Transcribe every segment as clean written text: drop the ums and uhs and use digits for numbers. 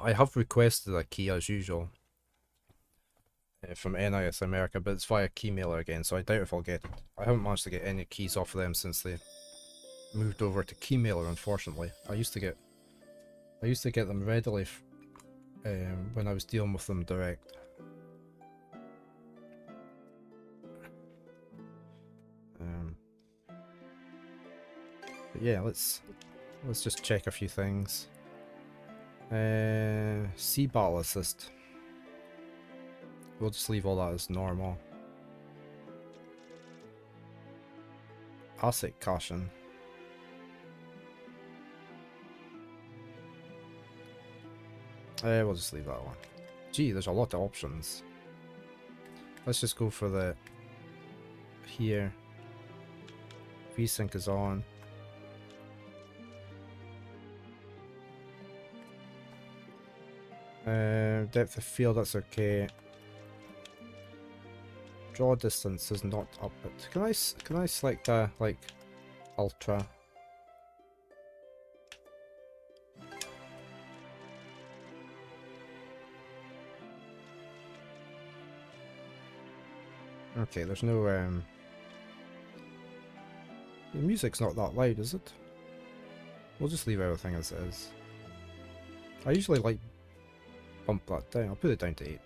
I have requested a key as usual from NIS America, but it's via Keymailer again, so I doubt if I'll get it. I haven't managed to get any keys off of them since they moved over to Keymailer, unfortunately. I used to get them readily when I was dealing with them direct. But yeah, let's just check a few things. Sea battle assist. We'll just leave all that as normal. Asset caution. We'll just leave that one. Gee, there's a lot of options. Let's just go for the here. VSync is on. Depth of field, that's okay. Draw distance is not up, but can I select like ultra? Okay, there's no the music's not that loud, is it? We'll just leave everything as it is. I usually like bump that down. I'll put it down to 8.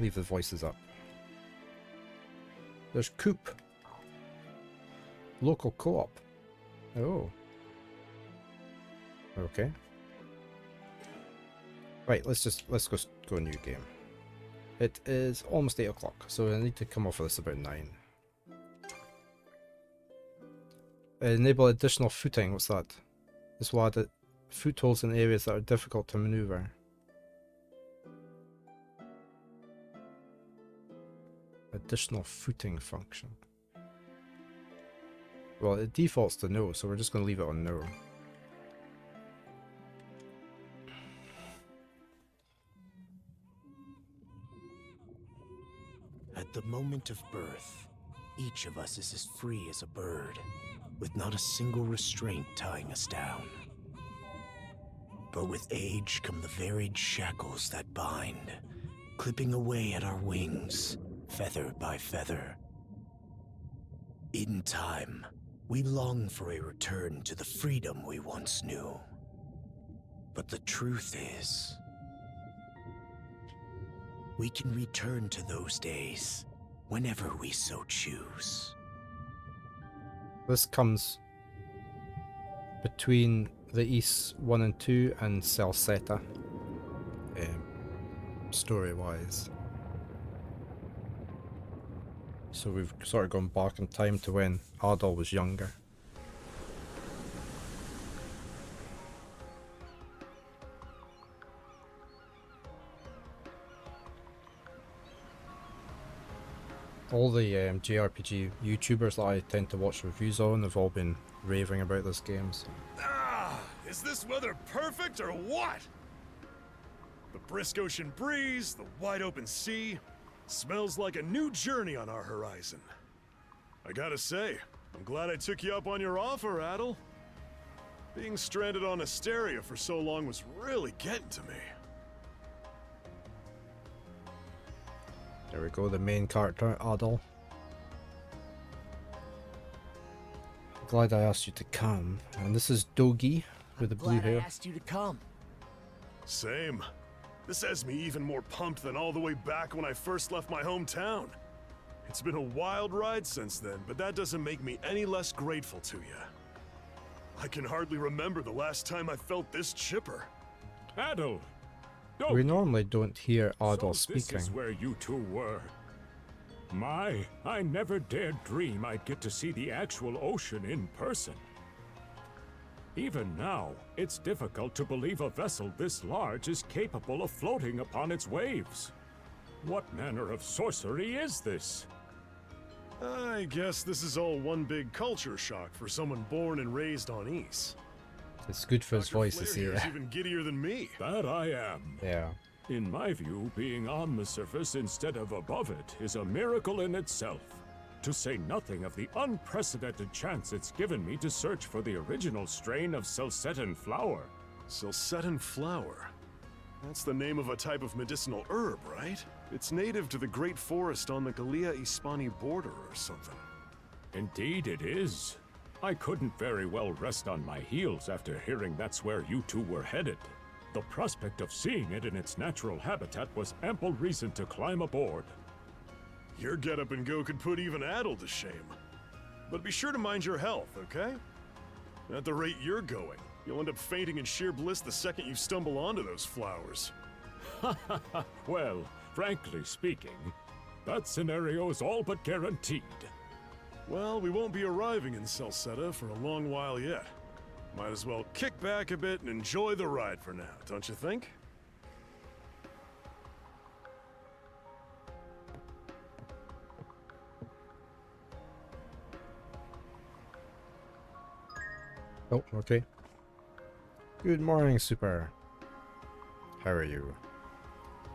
Leave the voices up. There's Coop. Local co-op. Oh. Okay. Right, let's go new game. It is almost 8 o'clock, so I need to come off of this about 9. Enable additional footing. What's that? This will add footholds in areas that are difficult to maneuver. Additional footing function. Well, it defaults to no, so we're just going to leave it on no. At the moment of birth, each of us is as free as a bird, with not a single restraint tying us down. But with age come the varied shackles that bind, clipping away at our wings, feather by feather. In time, we long for a return to the freedom we once knew. But the truth is, we can return to those days whenever we so choose. This comes between the East 1 and 2 and Celceta, story-wise. So we've sort of gone back in time to when Adol was younger. All the JRPG YouTubers that I tend to watch reviews on have all been raving about this game. So. Ah, is this weather perfect or what? The brisk ocean breeze, the wide open sea, smells like a new journey on our horizon. I gotta say, I'm glad I took you up on your offer, Adol. Being stranded on Asteria for so long was really getting to me. There we go, the main character, Adol. Glad I asked you to come. And this is Dogi with the blue hair. I asked you to come. Same. This has me even more pumped than all the way back when I first left my hometown. It's been a wild ride since then, but that doesn't make me any less grateful to you. I can hardly remember the last time I felt this chipper. Adol! We normally don't hear Adol so this speaking. is where you two were. My, I never dared dream I'd get to see the actual ocean in person. Even now, it's difficult to believe a vessel this large is capable of floating upon its waves. What manner of sorcery is this? I guess this is all one big culture shock for someone born and raised on Ys. It's good for his Dr. voice this Flair year. is even giddier than me. That I am. Yeah. In my view, being on the surface instead of above it is a miracle in itself. To say nothing of the unprecedented chance it's given me to search for the original strain of Celcetan flower. Silsetan flower. That's the name of a type of medicinal herb, right? It's native to the Great Forest on the Gallia-Hispani border or something. Indeed it is. I couldn't very well rest on my heels after hearing that's where you two were headed. The prospect of seeing it in its natural habitat was ample reason to climb aboard. Your get-up and go could put even Adol to shame. But be sure to mind your health, okay? At the rate you're going, you'll end up fainting in sheer bliss the second you stumble onto those flowers. Well, frankly speaking, that scenario is all but guaranteed. Well, we won't be arriving in Celceta for a long while yet. Might as well kick back a bit and enjoy the ride for now, don't you think? Oh, okay. Good morning, Super. How are you?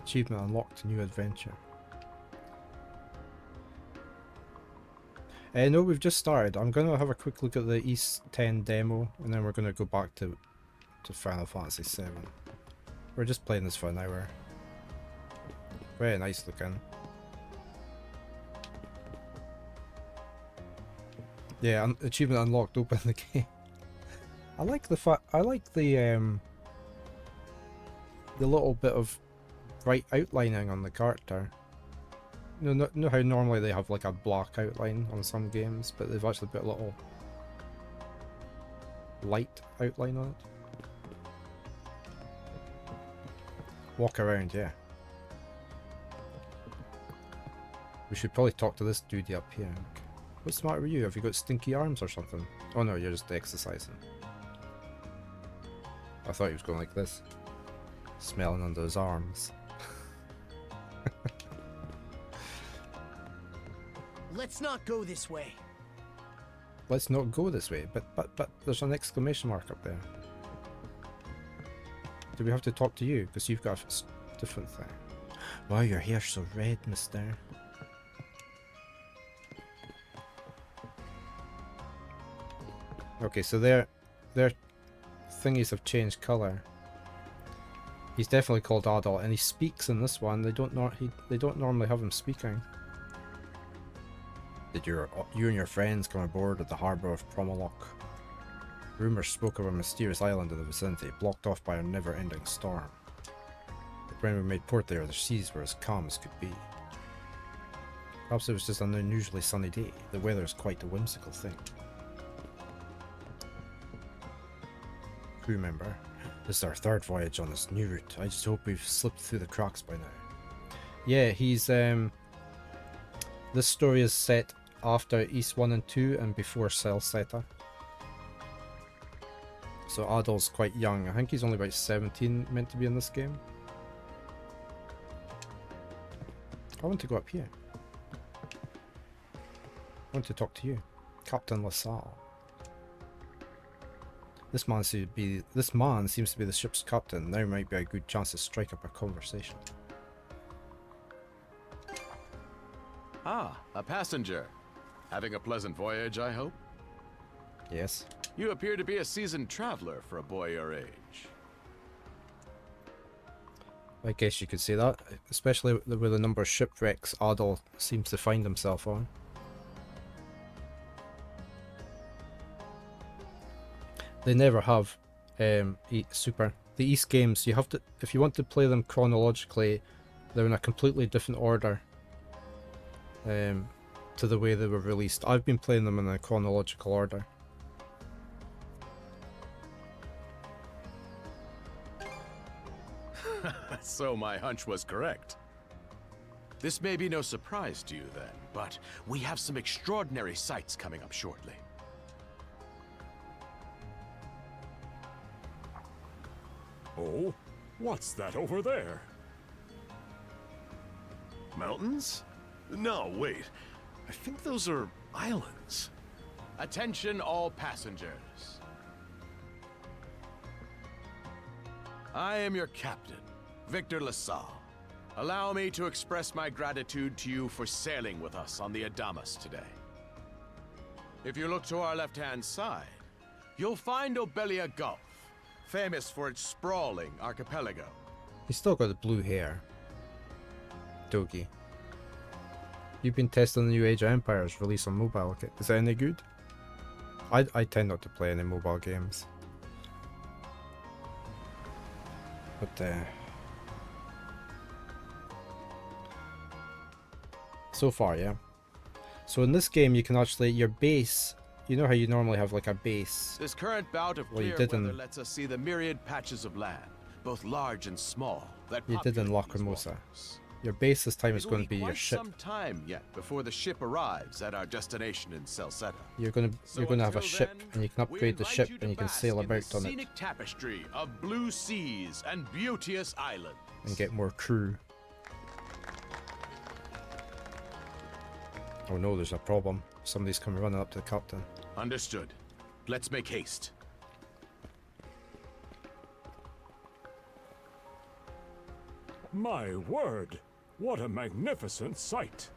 Achievement unlocked, new adventure. No, we've just started. I'm going to have a quick look at the East 10 demo, and then we're going to go back to Final Fantasy 7. We're just playing this for an hour. Very nice looking. Yeah, achievement unlocked, open the game. I like the little bit of bright outlining on the character. You know how normally they have like a black outline on some games, but they've actually put a little light outline on it. Walk around, yeah. We should probably talk to this dude up here. What's the matter with you? Have you got stinky arms or something? Oh no, you're just exercising. I thought he was going like this. Smelling under his arms. Let's not go this way. Let's not go this way, but there's an exclamation mark up there. Do we have to talk to you? Because you've got a different thing. Wow, your hair's so red, mister. Okay, so their thingies have changed colour. He's definitely called Adol, and he speaks in this one. They don't normally have him speaking. Did you and your friends come aboard at the harbour of Promolok? Rumours spoke of a mysterious island in the vicinity, blocked off by a never-ending storm. But when we made port there, the seas were as calm as could be. Perhaps it was just an unusually sunny day. The weather is quite a whimsical thing. Crew member, this is our third voyage on this new route. I just hope we've slipped through the cracks by now. Yeah, he's this story is set after East 1 and 2 and before Celceta. So Adol's quite young. I think he's only about 17 meant to be in this game. I want to go up here. I want to talk to you. Captain LaSalle. This man seems to be the ship's captain. Now might be a good chance to strike up a conversation. Ah, a passenger. Having a pleasant voyage, I hope? Yes. You appear to be a seasoned traveler for a boy your age. I guess you could say that, especially with the number of shipwrecks Adol seems to find himself on. They never have Super. The East games, you have to, if you want to play them chronologically, they're in a completely different order to the way they were released. I've been playing them in a chronological order. So my hunch was correct. This may be no surprise to you then, but we have some extraordinary sights coming up shortly. Oh? What's that over there? Mountains? No, wait. I think those are islands. Attention all passengers. I am your captain, Victor LaSalle. Allow me to express my gratitude to you for sailing with us on the Adamas today. If you look to our left-hand side, you'll find Obelia Gulf, famous for its sprawling archipelago. He's still got the blue hair. Dogi. You've been testing the new Age of Empires release on mobile. Okay. Is that any good? I tend not to play any mobile games. But so far, yeah. So in this game you can actually, your base, you know how you normally have like a base? This current bout of Well, you clear did in- weather lets us see the myriad patches of land, both large and small, that You did in populate these Lacrimosa. waters. Your base this time is It'll going to be your quite ship. some time yet before the ship arrives at our destination in Celceta. You're gonna have a until ship, then, and you can we upgrade the invite ship, you to and you can bask sail in the about on it scenic tapestry of blue seas and beauteous islands. and get more crew. Oh no, there's a problem. Somebody's coming running up to the captain. Understood. Let's make haste. My word! What a magnificent sight!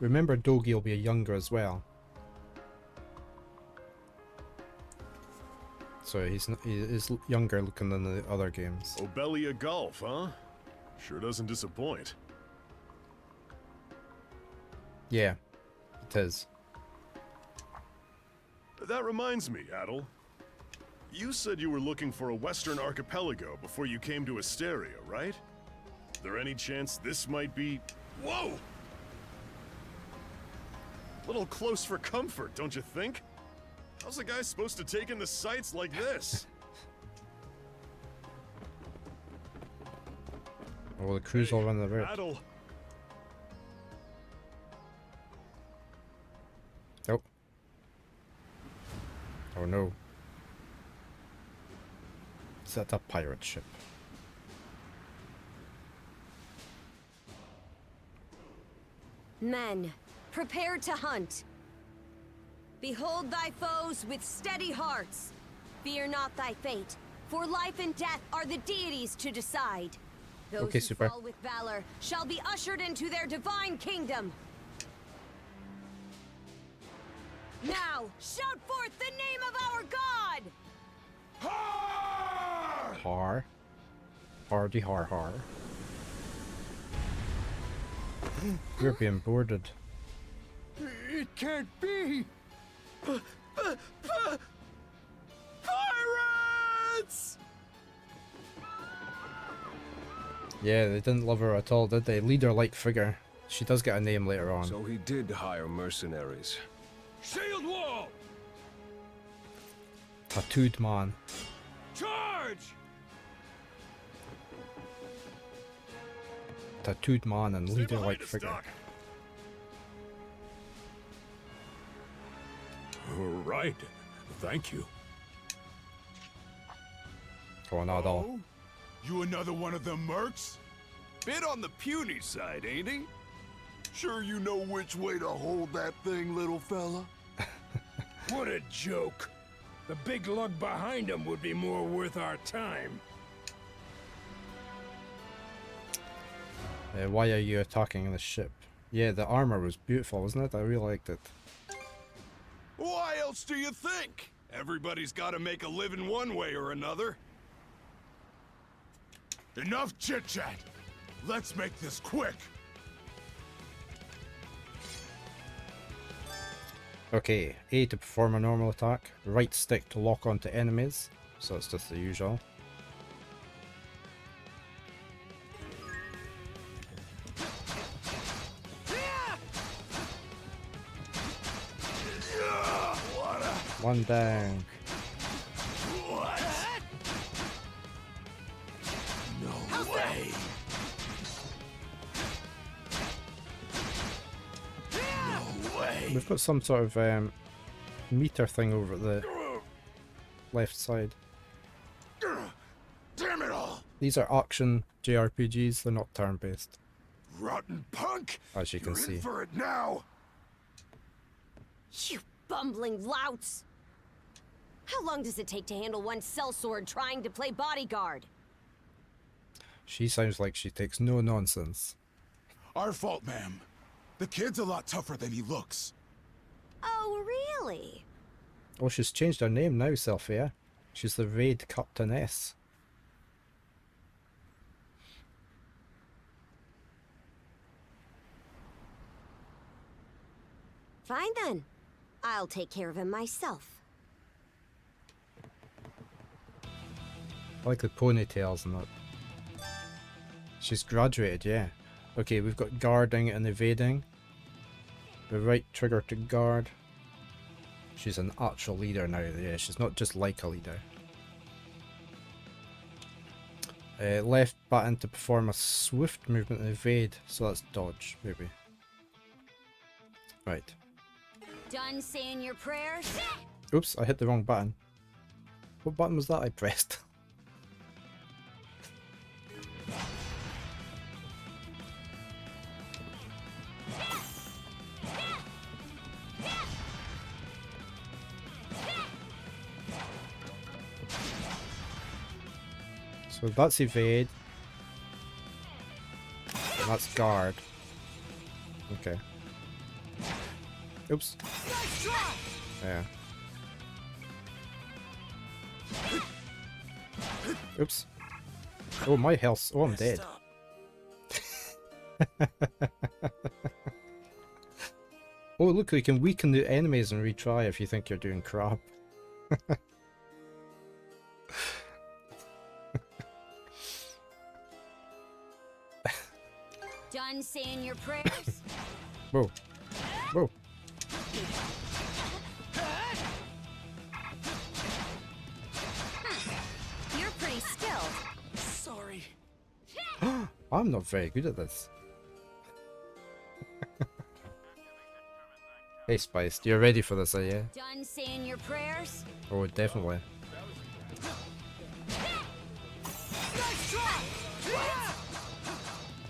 Remember, Dogi will be younger as well. So he is younger looking than the other games. Obelia Golf, huh? Sure doesn't disappoint. Yeah, it is. That reminds me, Adol. You said you were looking for a western archipelago before you came to Asteria, right? Is there any chance this might be... Whoa! Little close for comfort, don't you think? How's a guy supposed to take in the sights like this? Oh, the crew's all around the route. Adol, Oh. Oh no. Is that a pirate ship? Men, prepare to hunt. Behold thy foes with steady hearts. Fear not thy fate, for life and death are the deities to decide. Those Okay, who super. fall with valor shall be ushered into their divine kingdom. Now, shout forth the name of our god! Har. Hardy har har. We're being boarded. It can't be! Pirates! Yeah, they didn't love her at all, did they? Leader-like figure. She does get a name later on. So he did hire mercenaries. Shield wall! Tattooed man. Charge! Tattooed man and stay leader-like behind us, figure. Doc. Right. Thank you. Go on, Adol. Oh? You another one of them mercs? Bit on the puny side, ain't he? Sure you know which way to hold that thing, little fella? What a joke. The big lug behind him would be more worth our time. Why are you attacking the ship? Yeah, the armor was beautiful, wasn't it? I really liked it. Why else do you think? Everybody's gotta make a living one way or another. Enough chit-chat. Let's make this quick. Okay, A to perform a normal attack, right stick to lock onto enemies, so it's just the usual. One down. No way. No way. We've got some sort of meter thing over at the left side. Damn it all. These are action JRPGs, they're not turn-based, Rotten punk. as you can You're see. in for it now. You bumbling louts! How long does it take to handle one sellsword trying to play bodyguard? She sounds like she takes no nonsense. Our fault, ma'am. The kid's a lot tougher than he looks. Oh, really? Oh, she's changed her name now, Sylphia. She's the raid captainess. Fine then. I'll take care of him myself. I like the ponytails and that. She's graduated, yeah. Okay, we've got guarding and evading. The right trigger to guard. She's an actual leader now, yeah, she's not just like a leader. Left button to perform a swift movement and evade, so that's dodge, maybe. Right. Done saying your prayers? Oops, I hit the wrong button. What button was that I pressed? So that's evade. And that's guard. Okay. Oops. Yeah. Oops. Oh, my health. Oh, I'm dead. Oh, look, you can weaken the enemies and retry if you think you're doing crap. Done saying your prayers? Whoa. Whoa. You're pretty skilled. Sorry. I'm not very good at this. Hey, Spice, you're ready for this, are you? Done saying your prayers? Oh, definitely. Nice try!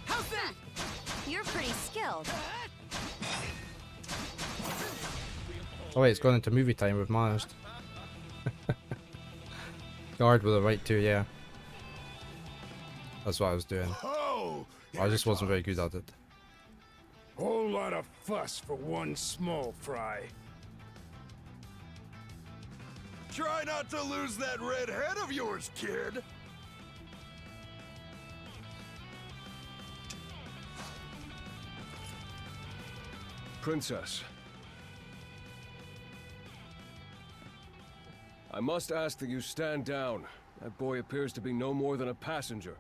How's that? You're pretty skilled. Oh wait, it's gone into movie time, we've managed. Guard with the right to, yeah. That's what I was doing. Oh, I just wasn't very good at it. Whole lot of fuss for one small fry. try not to lose that red head of yours, kid. Princess. I must ask that you stand down. That boy appears to be no more than a passenger.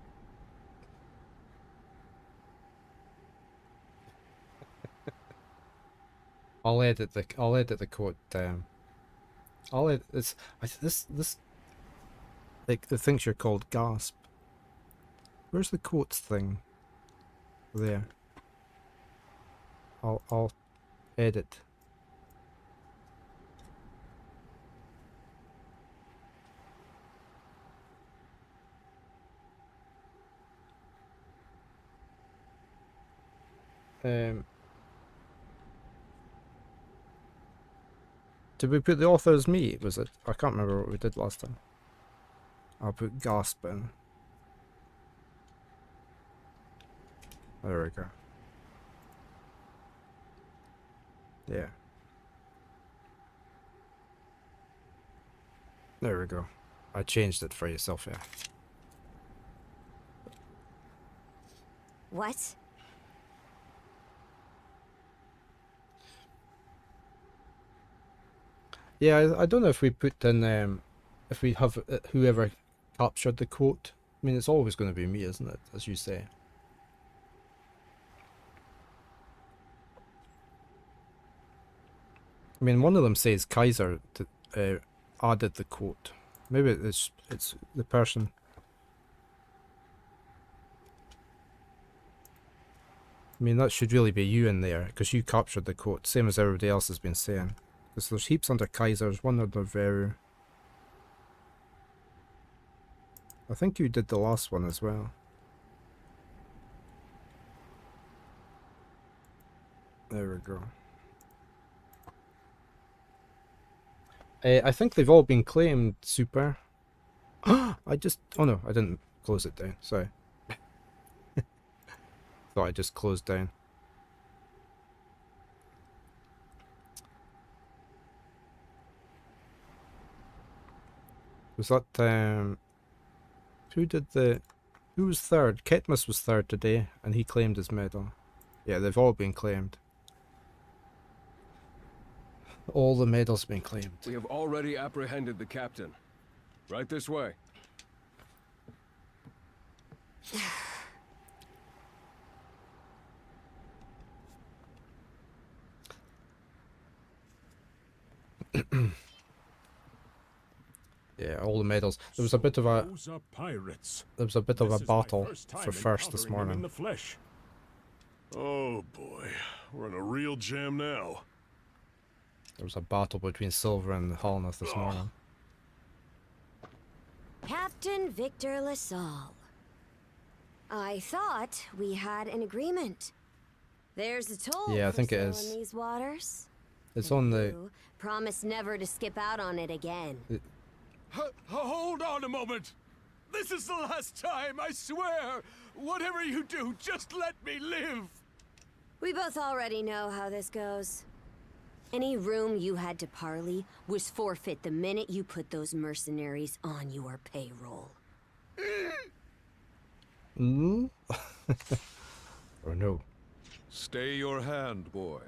I'll edit the quote down. I'll edit this like the things you're called gasp. Where's the quotes thing? There. I'll edit. Did we put the author as me? Was it? I can't remember what we did last time. I'll put gasp in. There we go. Yeah. There we go. I changed it for yourself, yeah. What? Yeah, I don't know if we put in, if we have whoever captured the quote. I mean, it's always going to be me, isn't it? As you say. I mean, one of them says Kaiser added the quote. Maybe it's the person. I mean, that should really be you in there, because you captured the quote, same as everybody else has been saying. Because there's heaps under Kaiser's, one under Veru. I think you did the last one as well. There we go. I think they've all been claimed, Super. Oh no, I didn't close it down, sorry. Thought I just closed down. Was that who was third? Ketmus was third today, and he claimed his medal. Yeah, they've all been claimed. All the medals been claimed. We have already apprehended the captain. Right this way. Yeah, all the medals. There was a bit of a Those are pirates. there was a bit of a This is my battle first time for first this encountering them in morning. the flesh. Oh boy, we're in a real jam now. There was a battle between Silver and Holneth this morning. Captain Victor LaSalle. I thought we had an agreement. There's a toll Yeah, I for think it sailing is. these waters. It's on the. You promise never to skip out on it again. Hold on a moment! This is the last time, I swear! Whatever you do, just let me live! We both already know how this goes. Any room you had to parley was forfeit the minute you put those mercenaries on your payroll. Mm? Or no. Stay your hand, boy.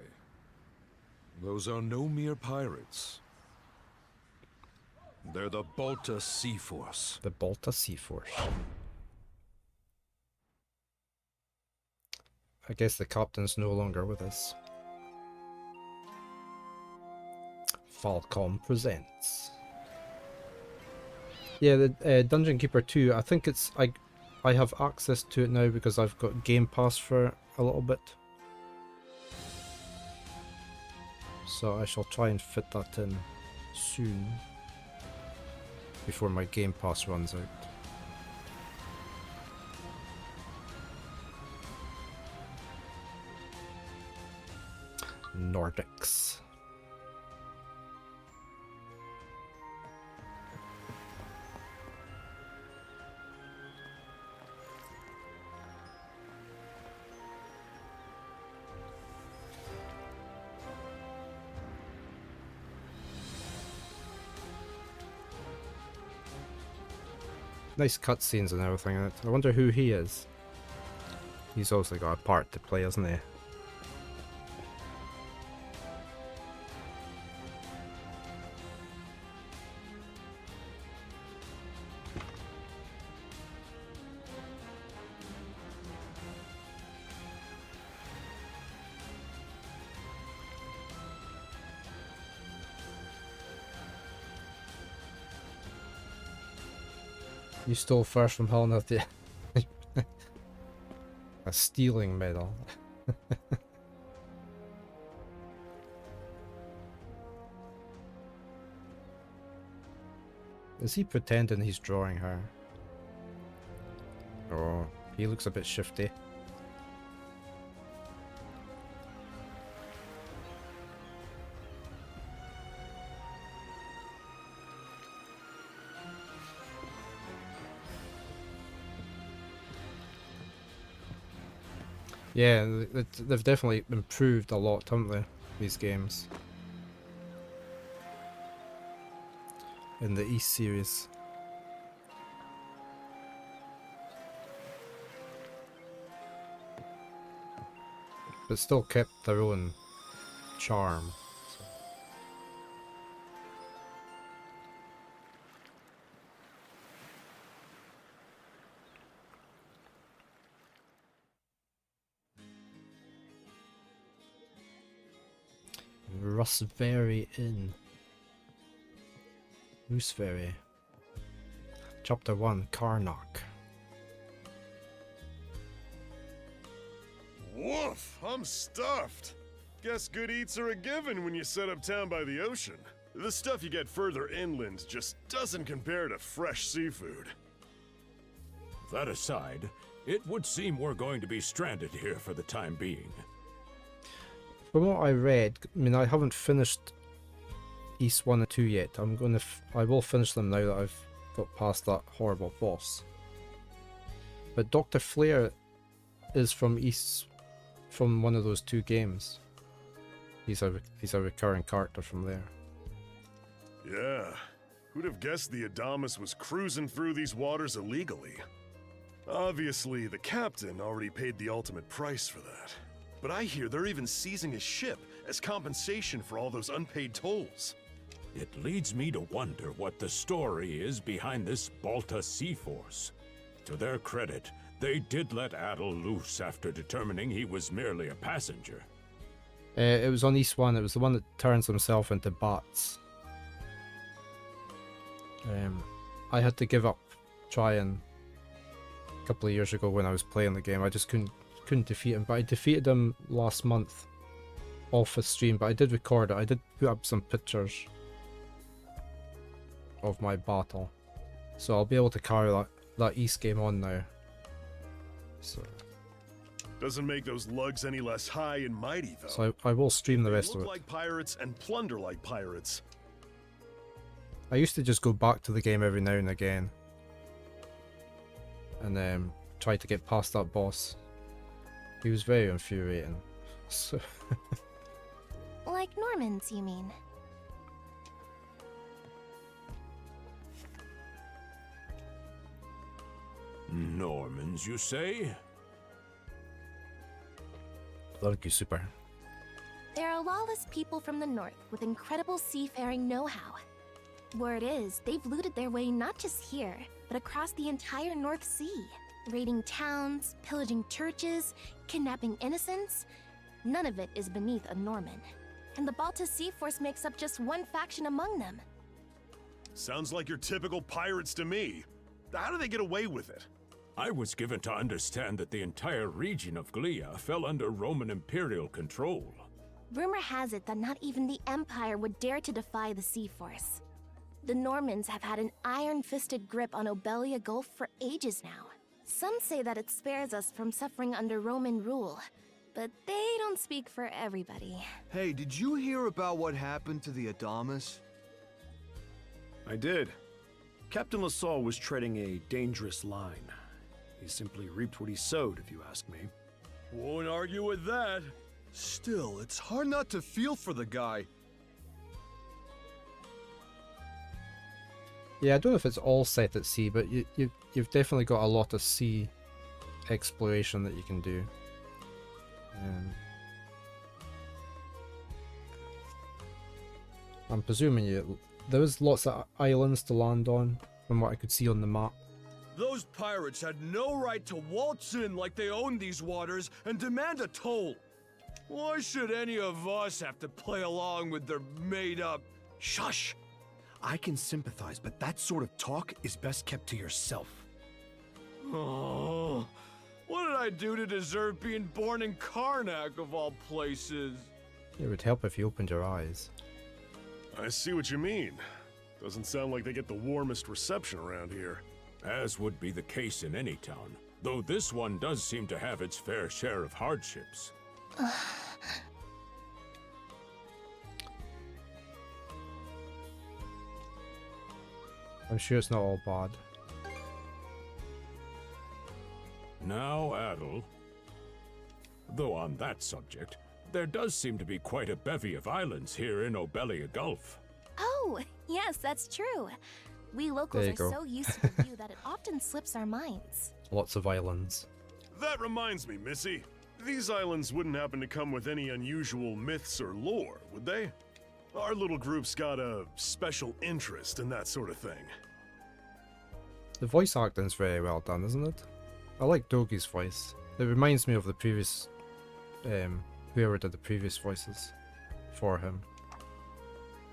Those are no mere pirates. They're the Balta Sea Force. The Balta Sea Force. I guess the captain's no longer with us. Falcom presents. Yeah, the Dungeon Keeper 2, I think it's... I have access to it now because I've got Game Pass for a little bit. So I shall try and fit that in soon. Before my Game Pass runs out. Nordics. Nice cutscenes and everything in it. I wonder who he is. He's also got a part to play, hasn't he? You stole first from Holneth, yeah. A stealing medal. Is he pretending he's drawing her? Oh, he looks a bit shifty. Yeah, they've definitely improved a lot, haven't they, these games? In the East series. But still kept their own charm. Russberry Inn. Mooseberry. Chapter 1, Karnak. Woof! I'm stuffed. Guess good eats are a given when you set up town by the ocean. The stuff you get further inland just doesn't compare to fresh seafood. That aside, it would seem we're going to be stranded here for the time being. From what I read, I mean, I haven't finished East 1 and 2 yet. I will finish them now that I've got past that horrible boss. But Dr. Flare is from one of those two games. He's a recurring character from there. Yeah. Who'd have guessed the Adamas was cruising through these waters illegally? Obviously, the captain already paid the ultimate price for that. But I hear they're even seizing his ship as compensation for all those unpaid tolls. It leads me to wonder what the story is behind this Balta Sea Force. To their credit, they did let Adol loose after determining he was merely a passenger. It was on East 1, it was the one that turns himself into bats. I had to give up trying a couple of years ago when I was playing the game. I just couldn't defeat him, but I defeated him last month off a stream, but I did record it. I did put up some pictures of my battle, so I'll be able to carry that East game on now. So Doesn't make those lugs any less high and mighty, though. So I will stream the rest of Look it. like pirates and plunder like pirates. I used to just go back to the game every now and again and try to get past that boss. He was very infuriating. So Like Normans, you mean? Normans, you say? thank you, super. They're a lawless people from the north with incredible seafaring know-how. Word is, they've looted their way not just here, but across the entire North Sea. Raiding towns, pillaging churches, kidnapping innocents. None of it is beneath a Norman. And the Balta Sea Force makes up just one faction among them. Sounds like your typical pirates to me. How do they get away with it? I was given to understand that the entire region of Glia fell under Roman Imperial control. Rumor has it that not even the Empire would dare to defy the Sea Force. The Normans have had an iron-fisted grip on Obelia Gulf for ages now. Some say that it spares us from suffering under Roman rule, but they don't speak for everybody. Hey, did you hear about what happened to the Adamas? I did. Captain LaSalle was treading a dangerous line. He simply reaped what he sowed, if you ask me. Won't argue with that. Still, it's hard not to feel for the guy. Yeah, I don't know if it's all set at sea, but you've definitely got a lot of sea exploration that you can do. I'm presuming there was lots of islands to land on, from what I could see on the map. Those pirates had no right to waltz in like they owned these waters and demand a toll. Why should any of us have to play along with their made-up... Shush! I can sympathize, but that sort of talk is best kept to yourself. Oh, what did I do to deserve being born in Karnak, of all places? It would help if you opened your eyes. I see what you mean. Doesn't sound like they get the warmest reception around here. As would be the case in any town, though this one does seem to have its fair share of hardships. I'm sure it's not all bad. Now, Adol. Though on that subject, there does seem to be quite a bevy of islands here in Obelia Gulf. Oh, yes, that's true. We locals There are you go. so used to the view that it often slips our minds. Lots of islands. That reminds me, Missy. These islands wouldn't happen to come with any unusual myths or lore, would they? Our little group's got a special interest in that sort of thing. The voice acting's very well done, isn't it? I like Dogi's voice. It reminds me of the previous, whoever did the previous voices for him.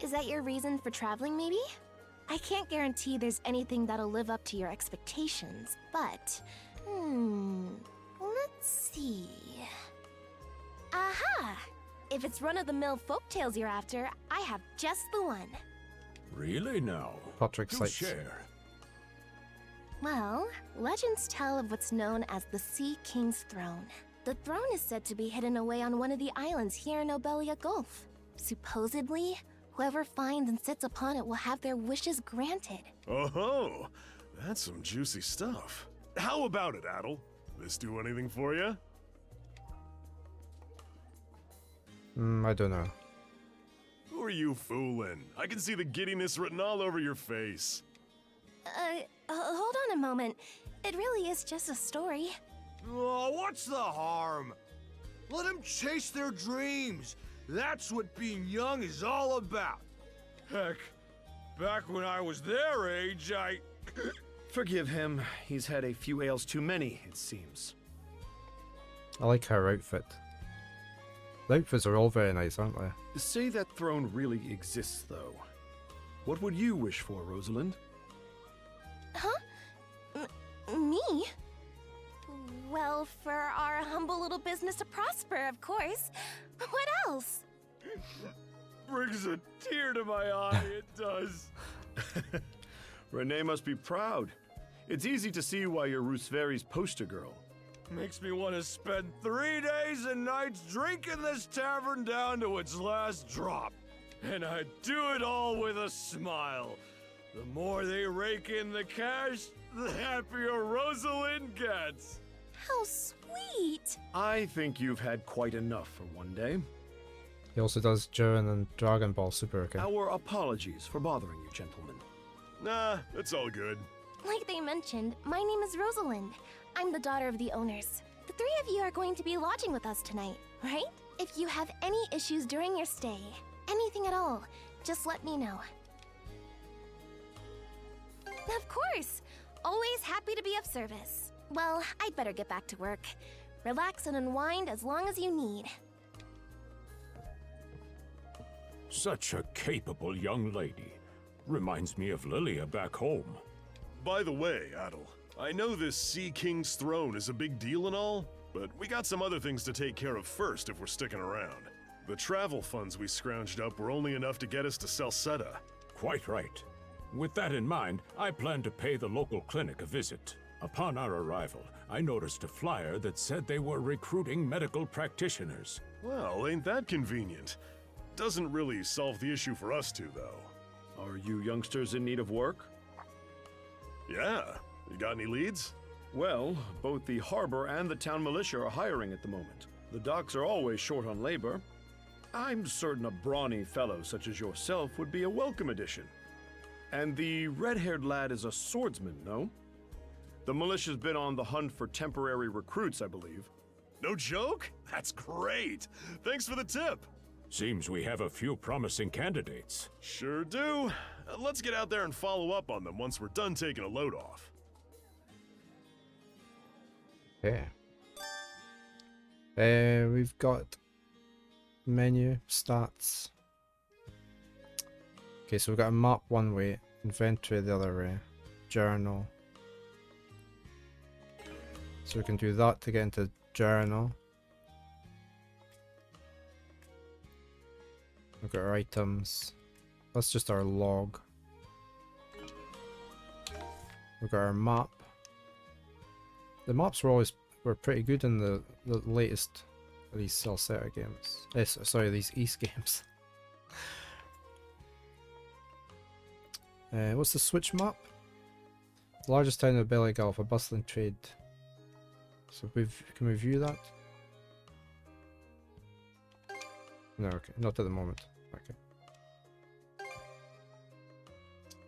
Is that your reason for traveling, maybe? I can't guarantee there's anything that'll live up to your expectations, but... let's see... Aha! If it's run-of-the-mill folktales you're after, I have just the one. Really now? Patrick Do Sykes. share. Well, legends tell of what's known as the Sea King's Throne. The throne is said to be hidden away on one of the islands here in Obelia Gulf. Supposedly, whoever finds and sits upon it will have their wishes granted. Oh, that's some juicy stuff. How about it, Adol? This do anything for you? I don't know. are you fooling? I can see the giddiness written all over your face. Hold on a moment. It really is just a story. Oh, what's the harm? Let them chase their dreams. That's what being young is all about. Heck, back when I was their age, Forgive him. He's had a few ales too many, it seems. I like her outfit. The outfits are all very nice, aren't they? Say that throne really exists, though. What would you wish for, Rosalind? Huh? Me? Well, for our humble little business to prosper, of course. What else? brings a tear to my eye, it does. Renee must be proud. It's easy to see why you're Rooseveri's poster girl. Makes me want to spend 3 days and nights drinking this tavern down to its last drop. And I'd do it all with a smile. The more they rake in the cash, the happier Rosalind gets. How sweet! I think you've had quite enough for one day. He also does Jiren and Dragon Ball Super again. Our apologies for bothering you, gentlemen. Nah, it's all good. Like they mentioned, my name is Rosalind. I'm the daughter of the owners. The three of you are going to be lodging with us tonight, right? If you have any issues during your stay, anything at all, just let me know. Of course! Always happy to be of service. Well, I'd better get back to work. Relax and unwind as long as you need. Such a capable young lady. Reminds me of Lilia back home. By the way, Adol, I know this Sea King's throne is a big deal and all, but we got some other things to take care of first if we're sticking around. The travel funds we scrounged up were only enough to get us to Salsetta. Quite right. With that in mind, I plan to pay the local clinic a visit. Upon our arrival, I noticed a flyer that said they were recruiting medical practitioners. Well, ain't that convenient? Doesn't really solve the issue for us two, though. Are you youngsters in need of work? Yeah. You got any leads? Well, both the harbor and the town militia are hiring at the moment. The docks are always short on labor. I'm certain a brawny fellow such as yourself would be a welcome addition. And the red-haired lad is a swordsman, no? The militia's been on the hunt for temporary recruits, I believe. No joke? That's great! Thanks for the tip! Seems we have a few promising candidates. Sure do. Let's get out there and follow up on them once we're done taking a load off. Okay. We've got menu, stats. Okay, so we've got a map one way, inventory the other way, journal. So we can do that to get into journal. We've got our items. That's just our log. We've got our map. The maps were pretty good in the latest of these Salsetta games. Sorry, these East games. What's the Switch map? Largest town of Belly Gulf, a bustling trade. So can we view that? No, okay, not at the moment.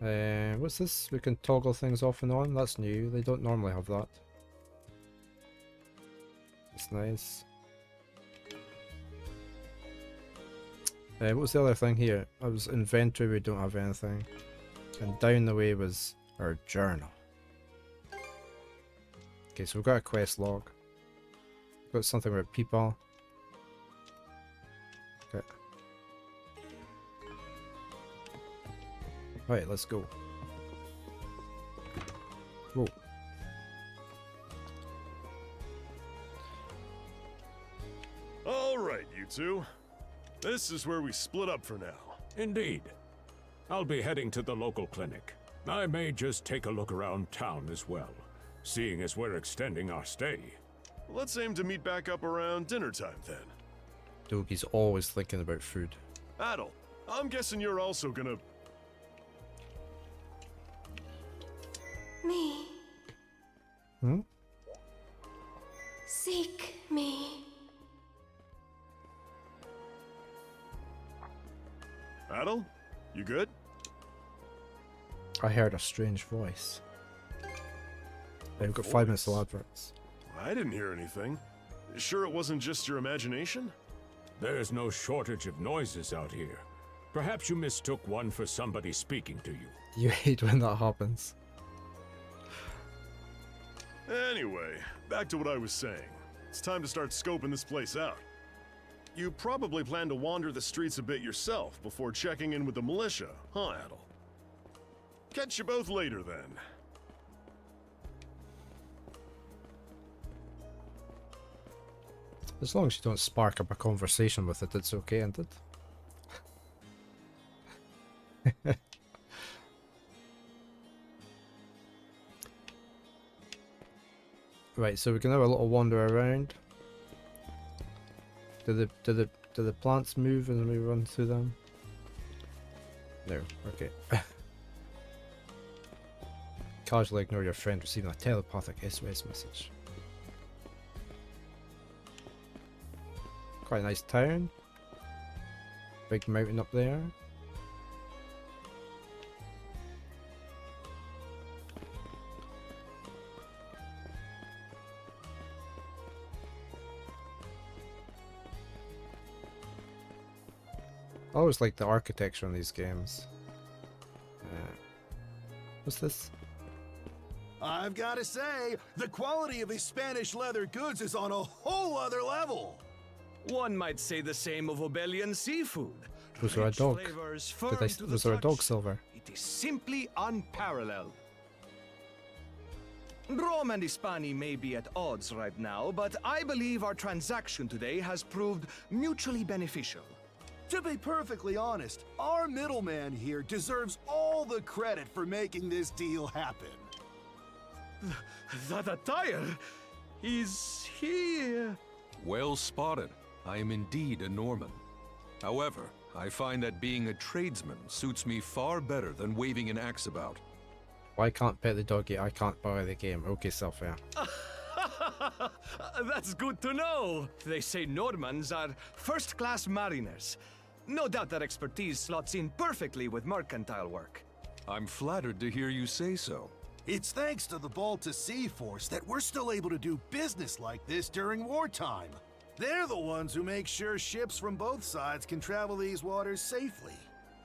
Okay. What's this? We can toggle things off and on. That's new. They don't normally have that. That's nice. What's the other thing here? That was inventory. We don't have anything. And down the way was our journal. Okay, so we've got a quest log. We've got something about people. Okay. Right, let's go. Whoa. All right, you two. This is where we split up for now. Indeed. I'll be heading to the local clinic. I may just take a look around town as well, seeing as we're extending our stay. Let's aim to meet back up around dinner time then. Dougie's always thinking about food. Adol, I'm guessing you're also gonna... Me. Hmm? Seek me. Adol? You good? I heard a strange voice. I've got 5 minutes till adverts. I didn't hear anything. Sure it wasn't just your imagination? There's no shortage of noises out here. Perhaps you mistook one for somebody speaking to you. You hate when that happens. Anyway, back to what I was saying. It's time to start scoping this place out. You probably plan to wander the streets a bit yourself before checking in with the militia, huh, Adol? Catch you both later, then. As long as you don't spark up a conversation with it, it's okay, isn't it? Right, so we can have a little wander around. Do the plants move and we run through them? No, okay. Casually ignore your friend receiving a telepathic SOS message. Quite a nice town. Big mountain up there. I always like the architecture in these games. What's this? I've got to say, the quality of his Spanish leather goods is on a whole other level. One might say the same of Obelian seafood. Was there a Rich dog? flavors, firm to the Was there a dog, touch. Silver? It is simply unparalleled. Rome and Hispani may be at odds right now, but I believe our transaction today has proved mutually beneficial. To be perfectly honest, our middleman here deserves all the credit for making this deal happen. That attire is here. Well spotted. I am indeed a Norman. However, I find that being a tradesman suits me far better than waving an axe about. I can't pet the doggy, I can't buy the game. Okay, Silver. That's good to know. They say Normans are first-class mariners. No doubt that expertise slots in perfectly with mercantile work. I'm flattered to hear you say so. It's thanks to the Balta Sea Force that we're still able to do business like this during wartime. They're the ones who make sure ships from both sides can travel these waters safely.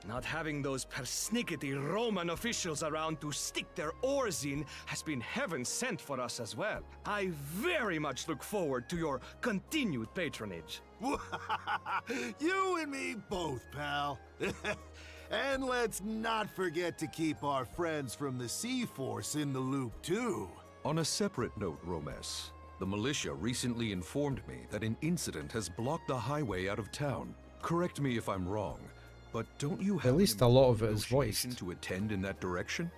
Not having those persnickety Roman officials around to stick their oars in has been heaven sent for us as well. I very much look forward to your continued patronage. You and me both, pal. And let's not forget to keep our friends from the Sea Force in the loop, too. On a separate note, Romes, the militia recently informed me that an incident has blocked the highway out of town. Correct me if I'm wrong, but don't you have At least a lot of it is voiced. to attend in that direction?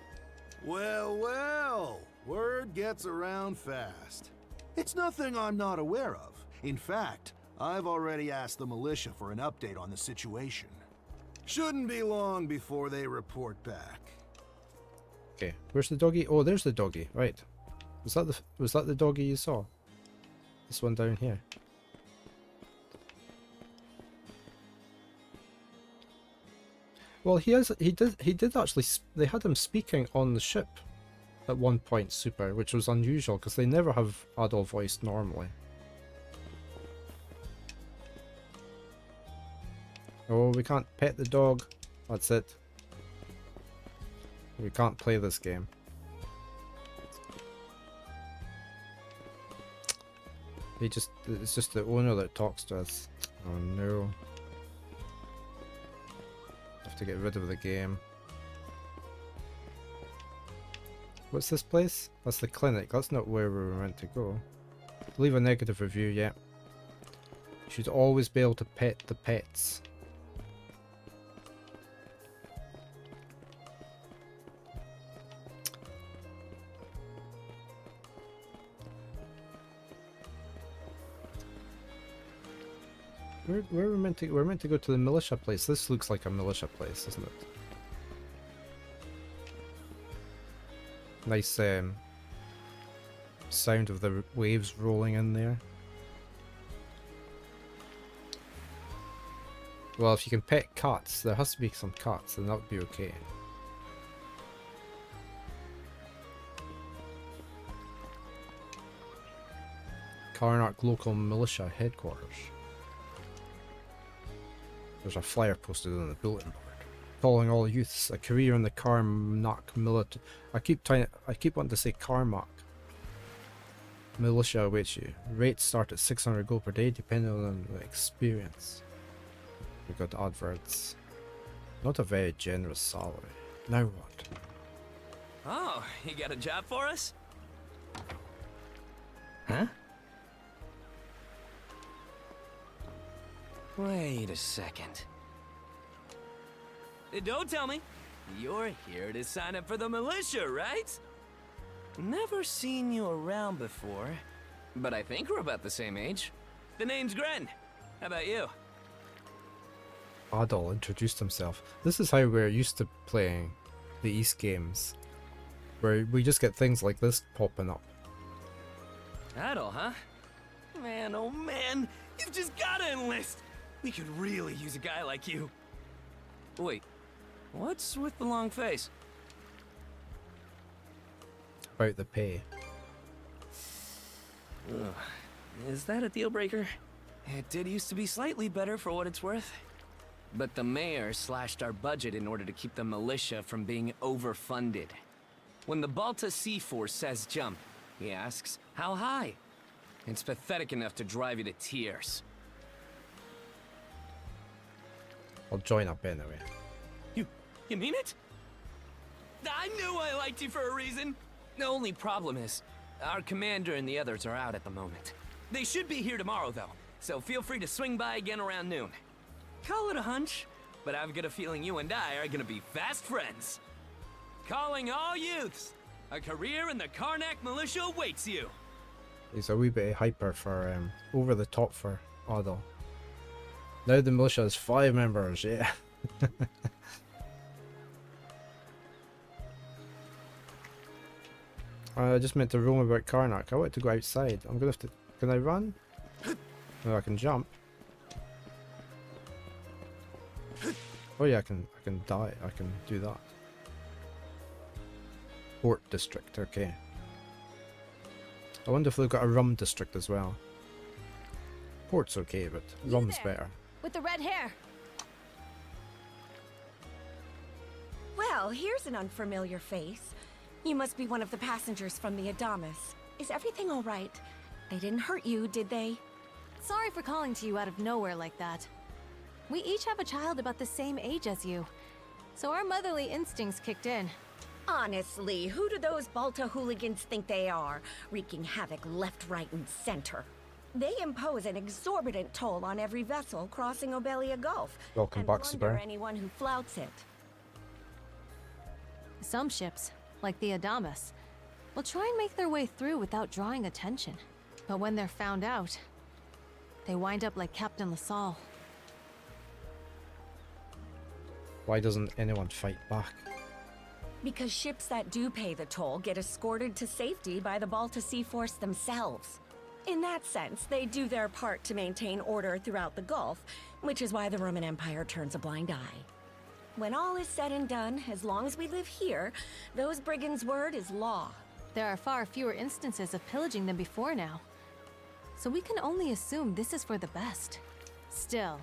Well, well, word gets around fast. It's nothing I'm not aware of. In fact, I've already asked the militia for an update on the situation. Shouldn't be long before they report back. Okay, where's the doggy? Oh, there's the doggy. Right. Was that the doggy you saw? This one down here. Well, he did actually. They had him speaking on the ship at one point, Super, which was unusual because they never have adult voiced normally. Oh, we can't pet the dog. That's it. We can't play this game. It's just the owner that talks to us. Oh no. Have to get rid of the game. What's this place? That's the clinic. That's not where we were meant to go. Leave a negative review, yeah. You should always be able to pet the pets. We're meant to go to the militia place. This looks like a militia place, doesn't it? Nice sound of the waves rolling in there. Well, if you can pet cats, there has to be some cats, and that would be okay. Karnak Local Militia Headquarters. There's a flyer posted on the bulletin board. Calling all youths, a career in the Karnak military. I keep wanting to say Karmak. Militia awaits you. Rates start at 600 gold per day, depending on the experience. We've got adverts. Not a very generous salary. Now what? Oh, you got a job for us? Huh? Wait a second. Don't tell me. You're here to sign up for the militia, right? Never seen you around before. But I think we're about the same age. The name's Gren. How about you? Adol introduced himself. This is how we're used to playing the East games, where we just get things like this popping up. Adol, huh? Man, oh man, you've just gotta enlist. We could really use a guy like you. Wait, what's with the long face? About the pay. Ugh. Is that a deal breaker? It did used to be slightly better for what it's worth. But the mayor slashed our budget in order to keep the militia from being overfunded. When the Balta Sea Force says jump, he asks, how high? It's pathetic enough to drive you to tears. I'll join up anyway. You mean it? I knew I liked you for a reason. The only problem is, our commander and the others are out at the moment. They should be here tomorrow, though, so feel free to swing by again around noon. Call it a hunch, but I've got a feeling you and I are gonna be fast friends. Calling all youths, a career in the Karnak militia awaits you. He's a wee bit hyper for over the top for Adol. Now the militia has 5 members, yeah. I just meant to roam about Karnak. I want to go outside. I'm gonna have to. Can I run? No, I can jump. Oh yeah, I can die. I can do that. Port district, okay. I wonder if they've got a rum district as well. Port's okay, but rum's better. With the red hair. Well, here's an unfamiliar face. You must be one of the passengers from the Adamas. Is everything all right? They didn't hurt you, did they? Sorry for calling to you out of nowhere like that. We each have a child about the same age as you, so our motherly instincts kicked in. Honestly, who do those Balta hooligans think they are, wreaking havoc left, right, and center? They impose an exorbitant toll on every vessel crossing Obelia Gulf. Welcome and back, plunder Saber. anyone who flouts it. Some ships, like the Adamas, will try and make their way through without drawing attention. But when they're found out, they wind up like Captain LaSalle. Why doesn't anyone fight back? Because ships that do pay the toll get escorted to safety by the Balta Sea Force themselves. In that sense, they do their part to maintain order throughout the Gulf, which is why the Roman Empire turns a blind eye. When all is said and done, as long as we live here, those brigands' word is law. There are far fewer instances of pillaging than before now, so we can only assume this is for the best. Still,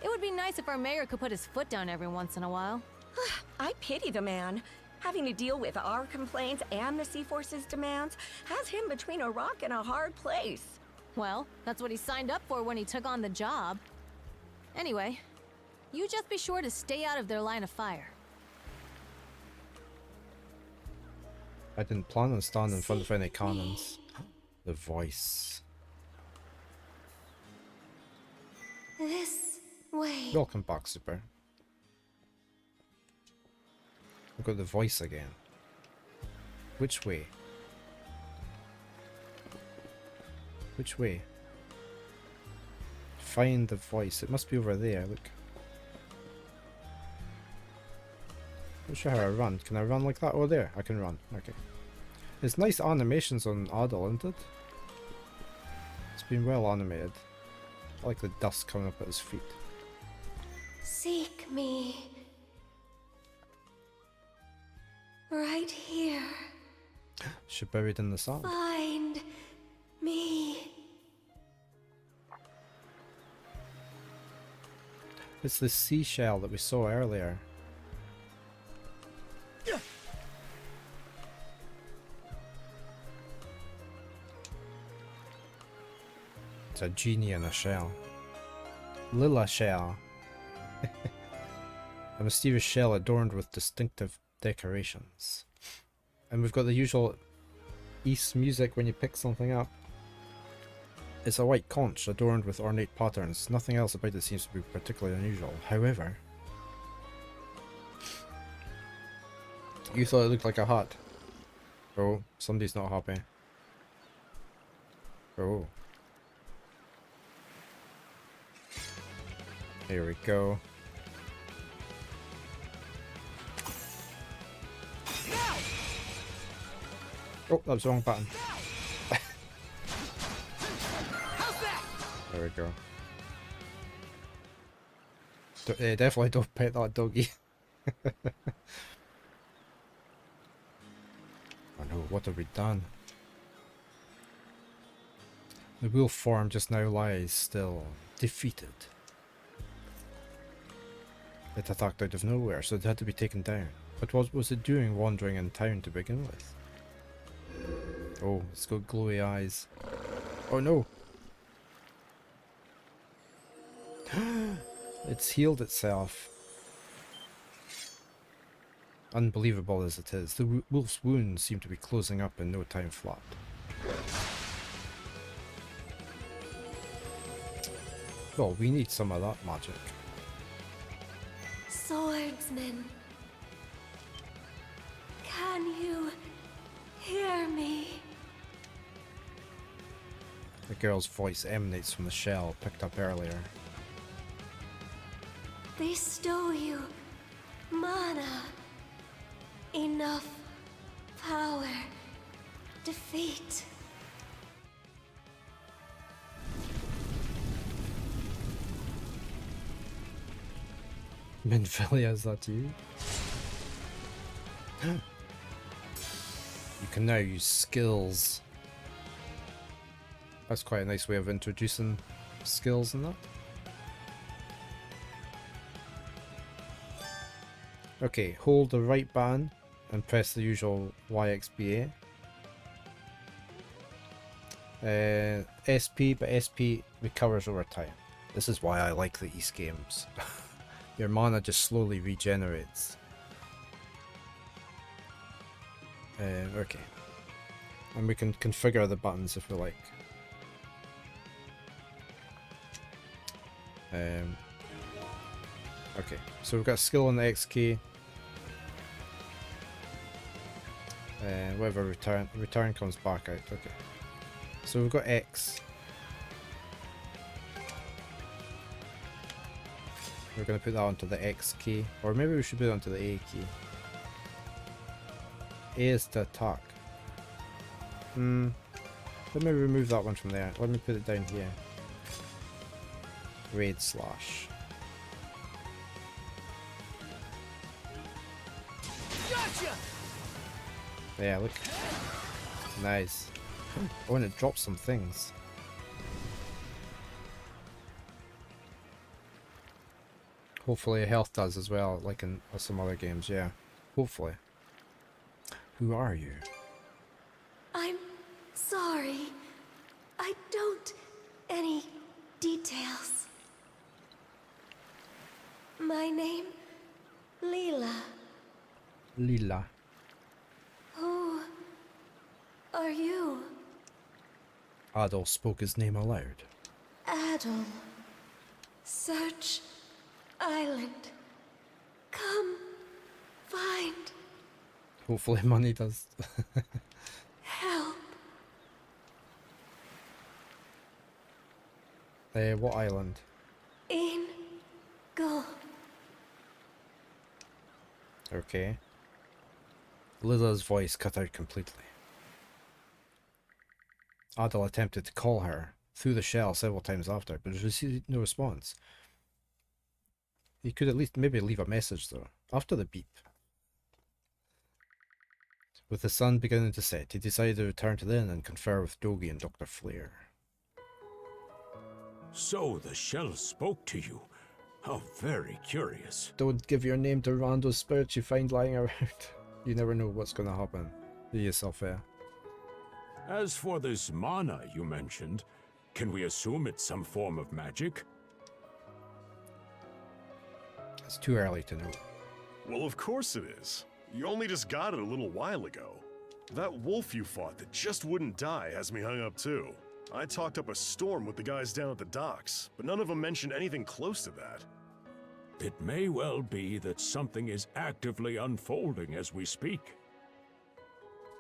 it would be nice if our mayor could put his foot down every once in a while. I pity the man. Having to deal with our complaints and the Sea Force's demands has him between a rock and a hard place. Well, that's what he signed up for when he took on the job. Anyway, you just be sure to stay out of their line of fire. I didn't plan on standing in front of any cannons. The voice. This way. Welcome back, Super. I've got the voice again. Which way? Which way? Find the voice. It must be over there, look. Not sure how I run. Can I run like that? Oh, there. I can run. Okay. It's nice animations on Adol, isn't it? It's been well animated. I like the dust coming up at his feet. Seek me. Right here. She buried in the sand. Find me. It's the seashell that we saw earlier. It's a genie in a shell. Lila shell. A mysterious shell adorned with distinctive decorations. And we've got the usual East music when you pick something up. It's a white conch adorned with ornate patterns. Nothing else about it seems to be particularly unusual. However, you thought it looked like a hut. Oh, somebody's not happy. Oh. Here we go. Oh, that was the wrong button. There we go. Definitely don't pet that doggy. Oh no, what have we done? The wolf form just now lies still, defeated. It attacked out of nowhere, so it had to be taken down. But what was it doing wandering in town to begin with? Oh, it's got glowy eyes. Oh no! It's healed itself. Unbelievable as it is, the wolf's wounds seem to be closing up in no time flat. Well, we need some of that magic. Swordsman. Can you hear me? The girl's voice emanates from the shell picked up earlier. Bestow you mana. Enough power. Defeat. Minfilia, is that you? You can now use skills. That's quite a nice way of introducing skills in that. Okay, hold the right button and press the usual YXBA. SP, but SP recovers over time. This is why I like the East games. Your mana just slowly regenerates. Okay. And we can configure the buttons if we like. Okay, so we've got skill on the X key. Whatever return comes back out. Okay. So we've got X. We're going to put that onto the X key, or maybe we should put it onto the A key. A is to attack. Let me remove that one from there. Let me put it down here. Raid slash. Gotcha! Yeah, look. Nice. Oh, and it drops some things. Hopefully health does as well, like in some other games, yeah. Hopefully. Who are you? I'm sorry. I don't... any details. My name... Leela. Leela. Who... are you? Adol spoke his name aloud. Adol. Search... island. Come... find... Hopefully money does. help. What island? In... go. Okay. Lila's voice cut out completely. Adol attempted to call her through the shell several times after, but received no response. He could at least maybe leave a message though, after the beep. With the sun beginning to set, he decided to return to the inn and confer with Dogi and Dr. Flair. So the shell spoke to you. How very curious. Don't give your name to random spirits you find lying around. You never know what's gonna happen. Do yourself fair. As for this mana you mentioned, can we assume it's some form of magic? It's too early to know. Well, of course it is. You only just got it a little while ago. That wolf you fought that just wouldn't die has me hung up too. I talked up a storm with the guys down at the docks, but none of them mentioned anything close to that. It may well be that something is actively unfolding as we speak.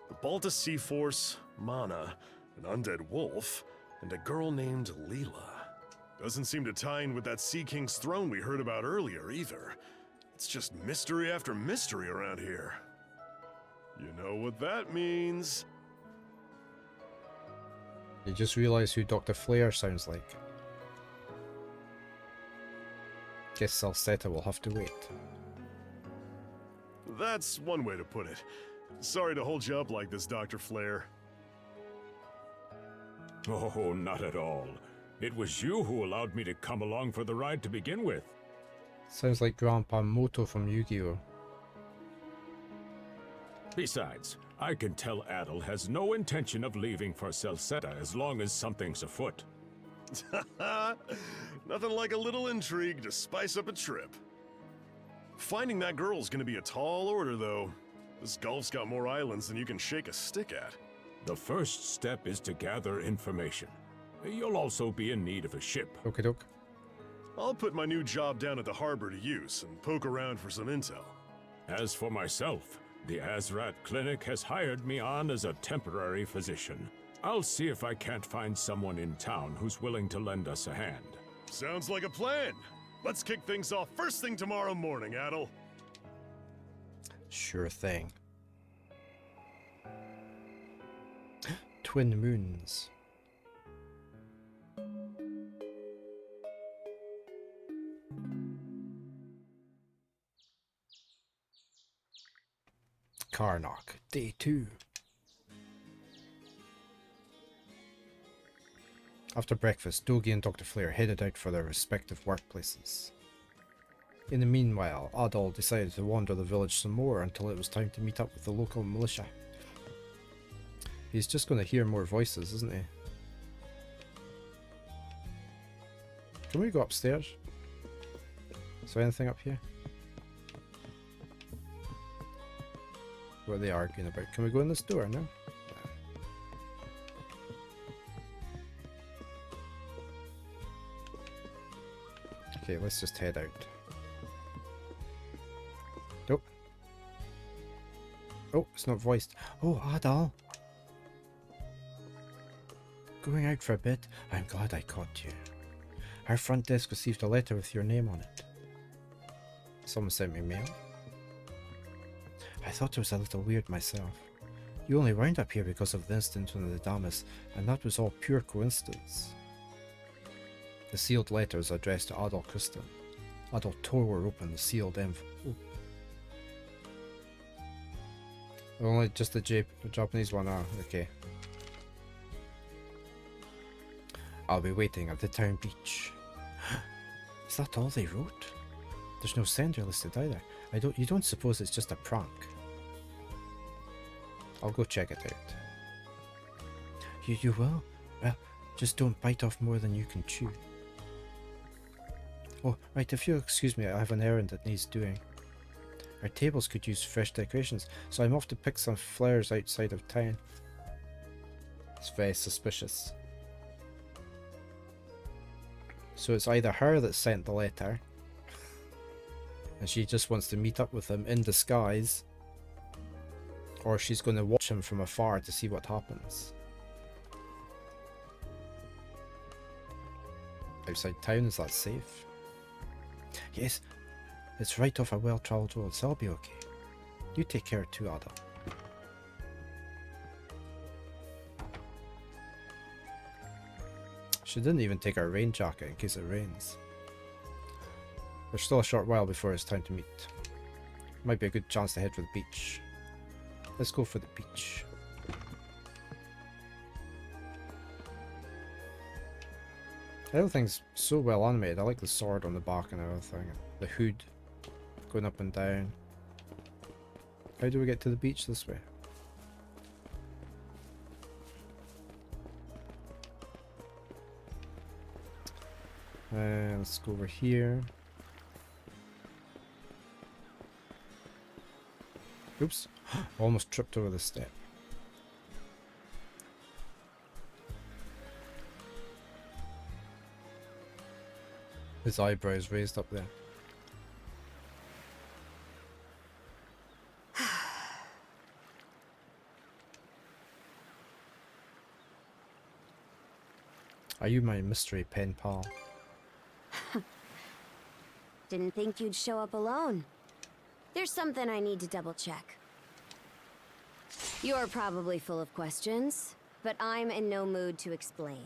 The Balta Sea Force, Mana, an undead wolf, and a girl named Leela. Doesn't seem to tie in with that Sea King's throne we heard about earlier either. It's just mystery after mystery around here. You know what that means. You just realised who Dr. Flair sounds like. Guess Salsetta will have to wait. That's one way to put it. Sorry to hold you up like this, Dr. Flair. Oh, not at all. It was you who allowed me to come along for the ride to begin with. Sounds like Grandpa Moto from Yu-Gi-Oh! Besides, I can tell Adol has no intention of leaving for Salsetta as long as something's afoot. Nothing like a little intrigue to spice up a trip. Finding that girl's gonna be a tall order, though. This Gulf's got more islands than you can shake a stick at. The first step is to gather information. You'll also be in need of a ship. Okie doke. I'll put my new job down at the harbor to use and poke around for some intel. As for myself, the Azrat Clinic has hired me on as a temporary physician. I'll see if I can't find someone in town who's willing to lend us a hand. Sounds like a plan. Let's kick things off first thing tomorrow morning, Adol. Sure thing. Twin moons. Karnak, Day 2. After breakfast, Dogi and Dr. Flair headed out for their respective workplaces. In the meanwhile, Adol decided to wander the village some more until it was time to meet up with the local militia. He's just going to hear more voices, isn't he? Can we go upstairs? Is there anything up here? What are they arguing about? Can we go in this door now? Okay, let's just head out. Nope. Oh, it's not voiced. Oh, Adol. Going out for a bit? I'm glad I caught you. Our front desk received a letter with your name on it. Someone sent me mail. I thought it was a little weird myself. You only wound up here because of the incident on the Adamas, and that was all pure coincidence. The sealed letter is addressed to Adol Kristen. Adol tore open the sealed envelope. Only just the Japanese one, okay. I'll be waiting at the town beach. Is that all they wrote? There's no sender listed either. You don't suppose it's just a prank? I'll go check it out. You will? Well, just don't bite off more than you can chew. Oh, right, if you'll excuse me, I have an errand that needs doing. Our tables could use fresh decorations, so I'm off to pick some flowers outside of town. It's very suspicious. So it's either her that sent the letter, and she just wants to meet up with him in disguise, or she's going to watch him from afar to see what happens. Outside town, is that safe? Yes, it's right off a well-travelled road, so I'll be okay. You take care too, Adol. She didn't even take her rain jacket in case it rains. There's still a short while before it's time to meet. Might be a good chance to head for the beach. Let's go for the beach. Everything's so well animated. I like the sword on the back and everything. The hood going up and down. How do we get to the beach this way? Let's go over here. Oops. Almost tripped over the step. His eyebrows raised up there. Are you my mystery pen pal? Didn't think you'd show up alone. There's something I need to double check. You're probably full of questions, but I'm in no mood to explain.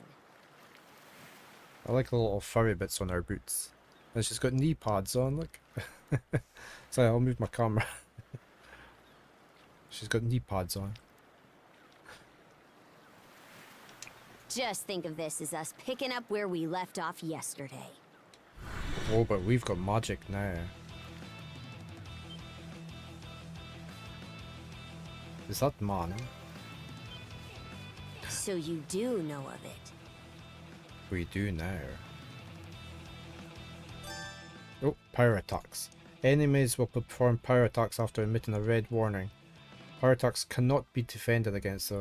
I like the little furry bits on her boots. And she's got knee pads on, look. Sorry, I'll move my camera. She's got knee pads on. Just think of this as us picking up where we left off yesterday. Oh, but we've got magic now. Is that mana? So you do know of it. We do now. Oh, power attacks. Enemies will perform power attacks after emitting a red warning. Power attacks cannot be defended against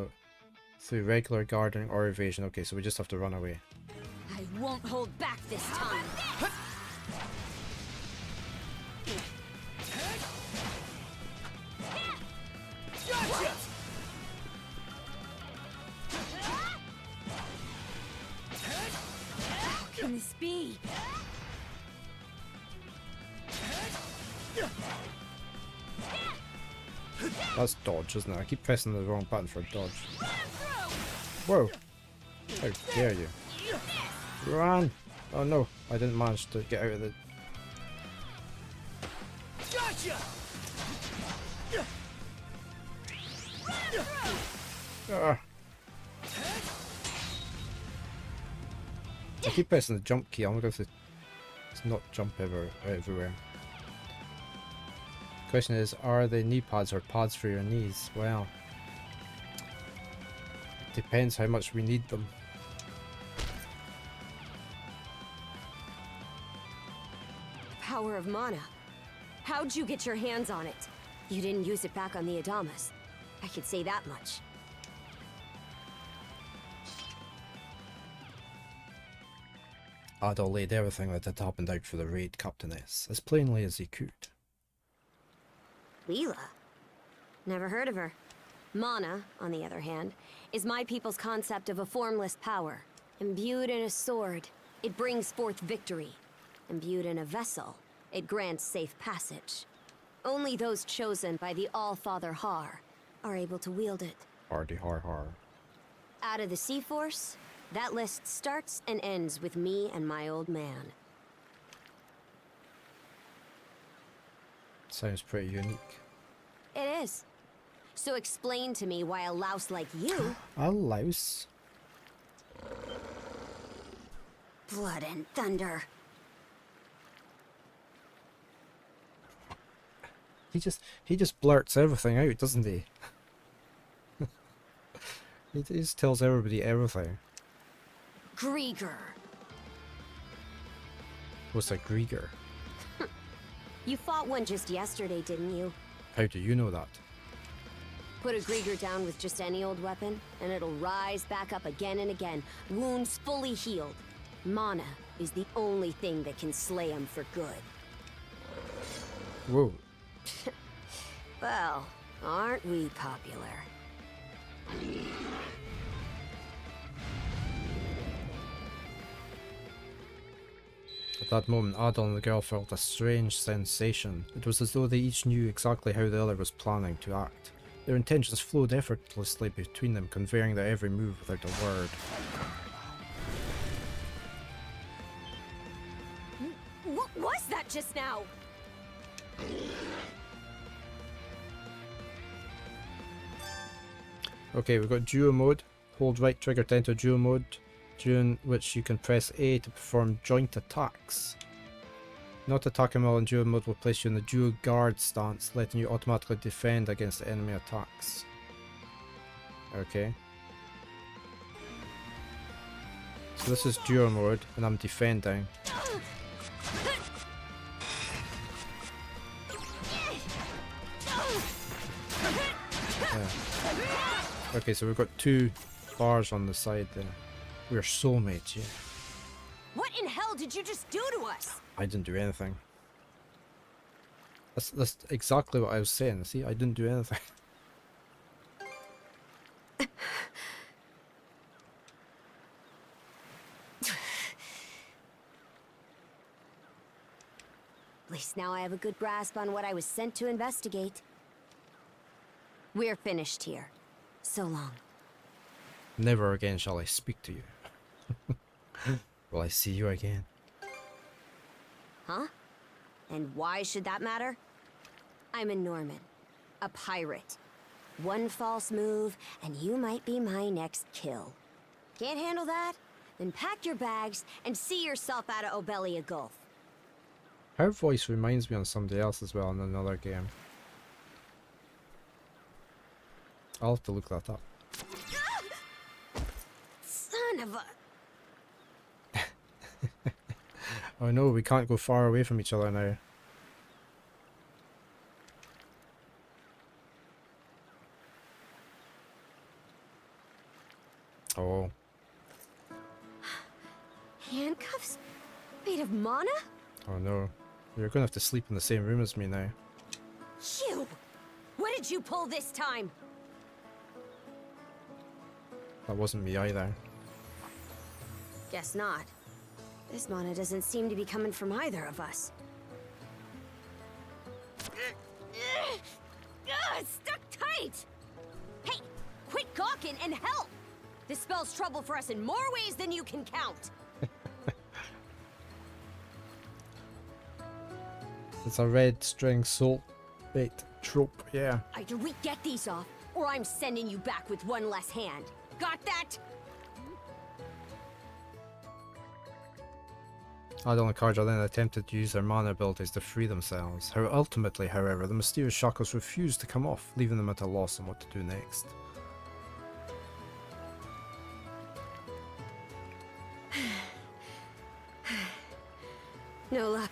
through regular guarding or evasion. Okay, so we just have to run away. I won't hold back this time. Gotcha! How can this be? That's dodge, isn't it? I keep pressing the wrong button for dodge. Whoa! How dare you? Run! Oh no, I didn't manage to get out of the... Gotcha! Ah. I keep pressing the jump key. I'm gonna have to not jump everywhere. Question is, are they knee pads or pads for your knees? Well, depends how much we need them. Power of mana. How'd you get your hands on it? You didn't use it back on the Adamas. I could say that much. Adol laid everything that had happened out for the raid captainess, as plainly as he could. Leela? Never heard of her. Mana, on the other hand, is my people's concept of a formless power. Imbued in a sword, it brings forth victory. Imbued in a vessel, it grants safe passage. Only those chosen by the All-Father Har are able to wield it. Hardy har har. Out of the Sea Force, that list starts and ends with me and my old man. Sounds pretty unique. It is. So explain to me why a louse like you... A louse? Blood and thunder. He just blurts everything out, doesn't he? He just tells everybody everything. Grieger. What's a Grieger? You fought one just yesterday, didn't you? How do you know that? Put a Grieger down with just any old weapon, and it'll rise back up again and again, wounds fully healed. Mana is the only thing that can slay him for good. Whoa. Well, aren't we popular? At that moment, Adol and the girl felt a strange sensation. It was as though they each knew exactly how the other was planning to act. Their intentions flowed effortlessly between them, conveying their every move without a word. What was that just now. Okay, we've got duo mode. Hold right trigger to enter duo mode, during which you can press A to perform joint attacks. Not attacking while in duo mode will place you in the duo guard stance, letting you automatically defend against enemy attacks. Okay. So this is duo mode, and I'm defending. Yeah. Okay, so we've got 2 bars on the side there. We're soulmates, yeah. What in hell did you just do to us? I didn't do anything. That's exactly what I was saying. See, I didn't do anything. At least now I have a good grasp on what I was sent to investigate. We're finished here. So long. Never again shall I speak to you. Will I see you again? Huh? And why should that matter? I'm a Norman. A pirate. One false move, and you might be my next kill. Can't handle that? Then pack your bags and see yourself out of Obelia Gulf. Her voice reminds me of somebody else as well in another game. I'll have to look that up. Son of a... Oh no, we can't go far away from each other now. Oh. Handcuffs? Made of mana? Oh no. You're gonna have to sleep in the same room as me now. You! What did you pull this time? That wasn't me either. Guess not. This mana doesn't seem to be coming from either of us. It's stuck tight! Hey, quit gawking and help! This spells trouble for us in more ways than you can count. It's a red string salt bait trope, yeah. Either we get these off, or I'm sending you back with one less hand. Got that? Adol and Karja then attempted to use their mana abilities to free themselves. Ultimately, however, the mysterious shackles refused to come off, leaving them at a loss on what to do next. No luck.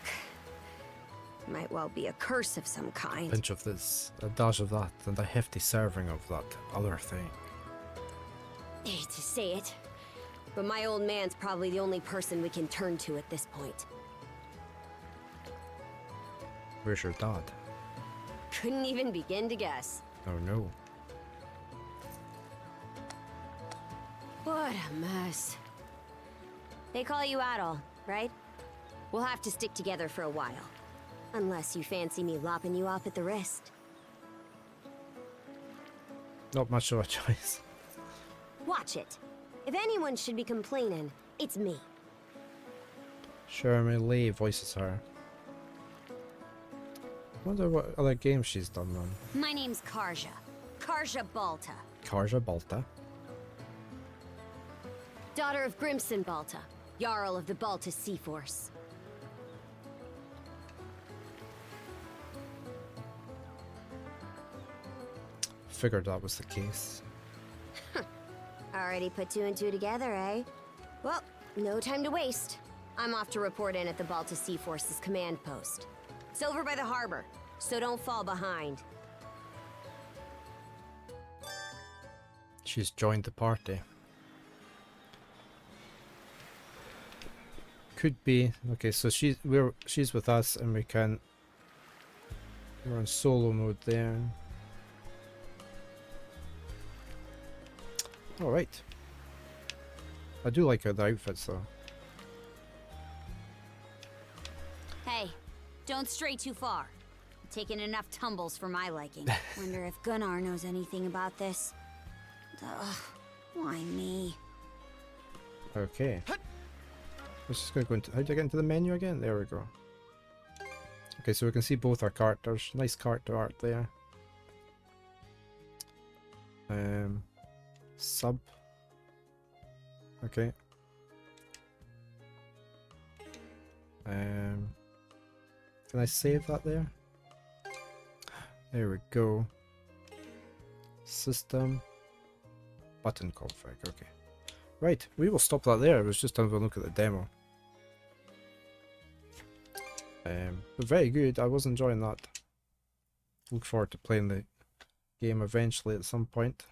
Might well be a curse of some kind. A pinch of this, a dash of that, and a hefty serving of that other thing. Hate to say it, but my old man's probably the only person we can turn to at this point. Where's your dad? Couldn't even begin to guess. Oh no. What a mess. They call you Adol, right? We'll have to stick together for a while. Unless you fancy me lopping you off at the wrist. Not much of a choice. Watch it. If anyone should be complaining, it's me. Sherman Lee voices her. Wonder what other games she's done then. My name's Karja. Karja Balta. Karja Balta. Daughter of Grimson Balta, Jarl of the Balta Sea Force. Figured that was the case. Already put 2 and 2 together, eh? Well, no time to waste. I'm off to report in at the Balta Sea Force's command post. It's over by the harbor, so don't fall behind. She's joined the party. Could be. Okay, so she's with us and we're in solo mode there. Alright. I do like the outfits though. Hey, don't stray too far. I've taken enough tumbles for my liking. Wonder if Gunnar knows anything about this. Ugh, why me? Okay. Let's just go into. How do I get into the menu again? There we go. Okay, so we can see both our characters. Nice character art there. Sub. Okay. Can I save that there? There we go. System. Button config, okay. Right, we will stop that there. I was just having a look at the demo. But very good, I was enjoying that. Look forward to playing the game eventually at some point.